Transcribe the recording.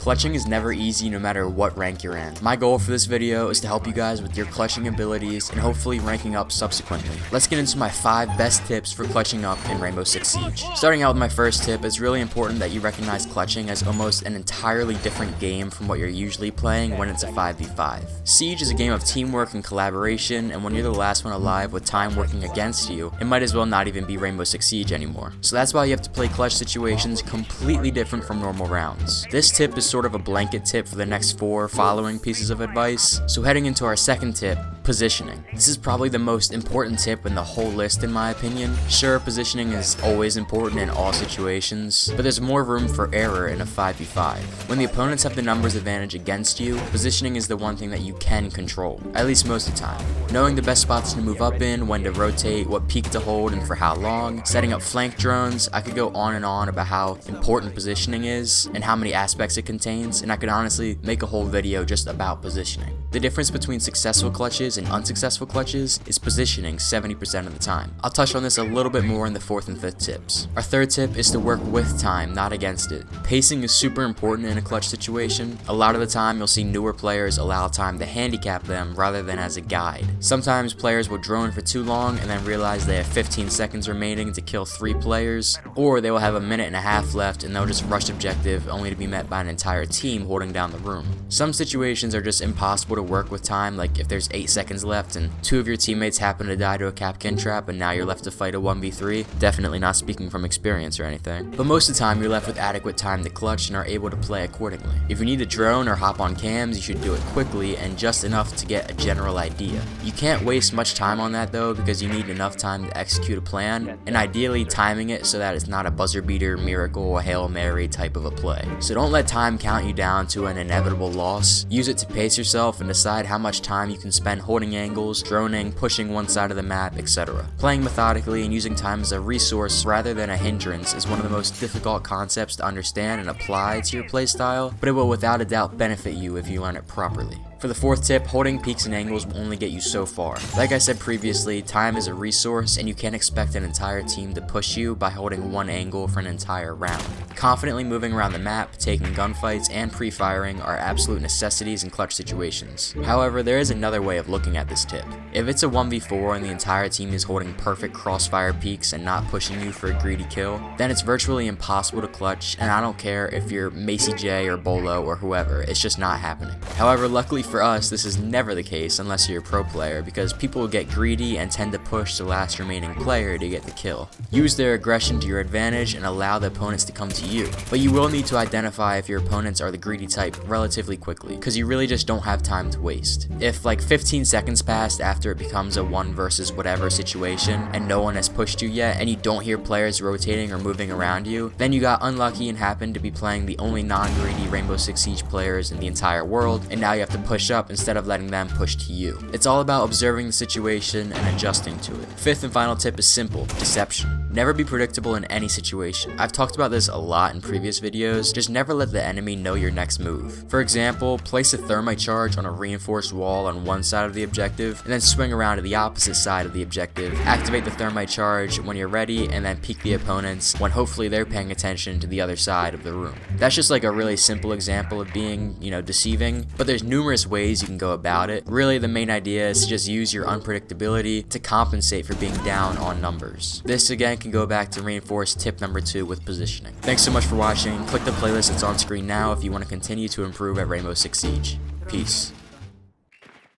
Clutching is never easy no matter what rank you're in. My goal for this video is to help you guys with your clutching abilities and hopefully ranking up subsequently. Let's get into my 5 best tips for clutching up in Rainbow Six Siege. Starting out with my first tip, it's really important that you recognize clutching as almost an entirely different game from what you're usually playing when it's a 5v5. Siege is a game of teamwork and collaboration, and when you're the last one alive with time working against you, it might as well not even be Rainbow Six Siege anymore. So that's why you have to play clutch situations completely different from normal rounds. This tip is sort of a blanket tip for the next 4 following pieces of advice. So heading into our second tip, positioning. This is probably the most important tip in the whole list in my opinion. Sure, positioning is always important in all situations, but there's more room for error in a 5v5. When the opponents have the numbers advantage against you, positioning is the one thing that you can control, at least most of the time. Knowing the best spots to move up in, when to rotate, what peak to hold and for how long, setting up flank drones. I could go on and on about how important positioning is and how many aspects it contains, and I could honestly make a whole video just about positioning. The difference between successful clutches and unsuccessful clutches is positioning 70% of the time. I'll touch on this a little bit more in the 4th and 5th tips. Our 3rd tip is to work with time, not against it. Pacing is super important in a clutch situation. A lot of the time you'll see newer players allow time to handicap them rather than as a guide. Sometimes players will drone for too long and then realize they have 15 seconds remaining to kill 3 players, or they will have a minute and a half left and they'll just rush objective only to be met by an entire team holding down the room. Some situations are just impossible to work with time, like if there's 8 seconds left and 2 of your teammates happen to die to a Kapkan trap and now you're left to fight a 1v3. Definitely not speaking from experience or anything, but most of the time you're left with adequate time to clutch and are able to play accordingly. If you need to drone or hop on cams, you should do it quickly and just enough to get a general idea. You can't waste much time on that though, because you need enough time to execute a plan, and ideally timing it so that it's not a buzzer beater, miracle, or Hail Mary type of a play. So don't let time count you down to an inevitable loss. Use it to pace yourself and decide how much time you can spend holding angles, droning, pushing one side of the map, etc. Playing methodically and using time as a resource rather than a hindrance is one of the most difficult concepts to understand and apply to your playstyle, but it will without a doubt benefit you if you learn it properly. For the 4th tip, holding peaks and angles will only get you so far. Like I said previously, time is a resource and you can't expect an entire team to push you by holding one angle for an entire round. Confidently moving around the map, taking gunfights, and pre-firing are absolute necessities in clutch situations. However, there is another way of looking at this tip. If it's a 1v4 and the entire team is holding perfect crossfire peaks and not pushing you for a greedy kill, then it's virtually impossible to clutch, and I don't care if you're Macy J or Bolo or whoever, it's just not happening. However, luckily for us, this is never the case unless you're a pro player, because people will get greedy and tend to push the last remaining player to get the kill. Use their aggression to your advantage and allow the opponents to come to you, but you will need to identify if your opponents are the greedy type relatively quickly, because you really just don't have time to waste. If like 15 seconds passed after it becomes a 1 versus whatever situation and no one has pushed you yet and you don't hear players rotating or moving around you, then you got unlucky and happened to be playing the only non-greedy Rainbow Six Siege players in the entire world, and now you have to push up instead of letting them push to you. It's all about observing the situation and adjusting to it. 5th and final tip is simple: deception. Never be predictable in any situation. I've talked about this a lot in previous videos. Just never let the enemy know your next move. For example, place a thermite charge on a reinforced wall on one side of the objective and then swing around to the opposite side of the objective. Activate the thermite charge when you're ready and then peek the opponents when hopefully they're paying attention to the other side of the room. That's just like a really simple example of being, deceiving, but there's numerous ways you can go about it. Really, the main idea is to just use your unpredictability to compensate for being down on numbers. This again can go back to reinforce tip number 2 with positioning. Thanks so much for watching. Click the playlist that's on screen now if you want to continue to improve at Rainbow Six Siege. Peace.